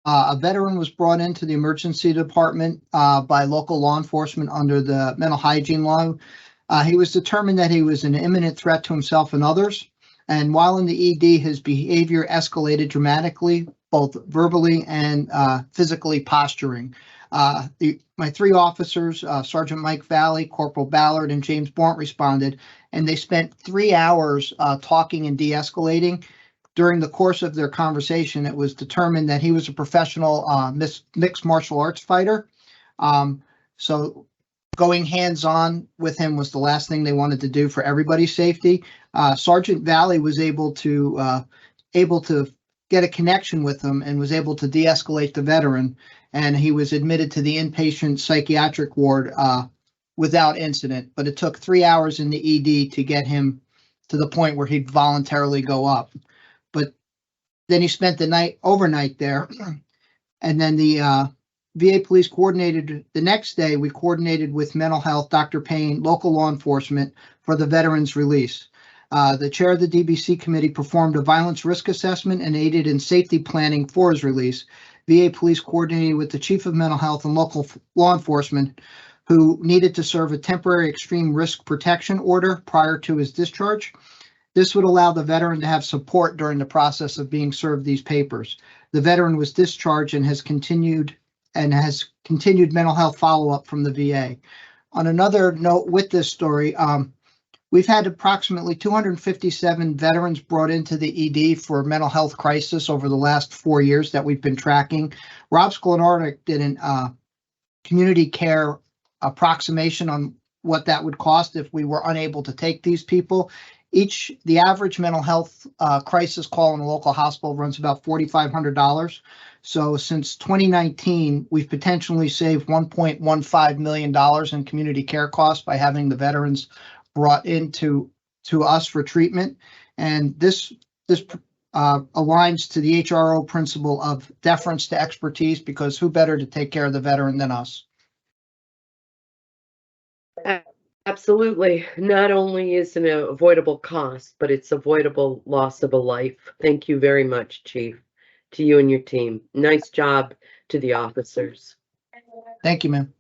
A veteran was brought into the emergency department by local law enforcement under the mental hygiene law. He was determined that he was an imminent threat to himself and others. And while in the ED, his behavior escalated dramatically, both verbally and physically posturing. My three officers, Sergeant Mike Valley, Corporal Ballard, and James Blount responded, and they spent 3 hours talking and de-escalating. During the course of their conversation, it was determined that he was a professional mixed martial arts fighter. So going hands-on with him was the last thing they wanted to do for everybody's safety. Sergeant Valley was able to get a connection with him and was able to de-escalate the veteran, and he was admitted to the inpatient psychiatric ward without incident. But it took 3 hours in the ED to get him to the point where he'd voluntarily go up. But then he spent the night overnight there, and then the VA police coordinated the next day. We coordinated with mental health, Dr. Payne, local law enforcement for the veteran's release. The chair of the DBC committee performed a violence risk assessment and aided in safety planning for his release. VA police coordinated with the chief of mental health and local law enforcement, who needed to serve a temporary extreme risk protection order prior to his discharge. This would allow the veteran to have support during the process of being served these papers. The veteran was discharged and has continued mental health follow-up from the VA. On another note with this story, we've had approximately 257 veterans brought into the ED for mental health crisis over the last 4 years that we've been tracking. Rob Sklenarnik did a community care approximation on what that would cost if we were unable to take these people. The average mental health crisis call in a local hospital runs about $4,500. So since 2019, we've potentially saved $1.15 million in community care costs by having the veterans brought into us for treatment. And this aligns to the HRO principle of deference to expertise, because who better to take care of the veteran than us? Absolutely. Not only is it an avoidable cost, but it's avoidable loss of a life. Thank you very much, Chief, to you and your team. Nice job to the officers. Thank you, ma'am.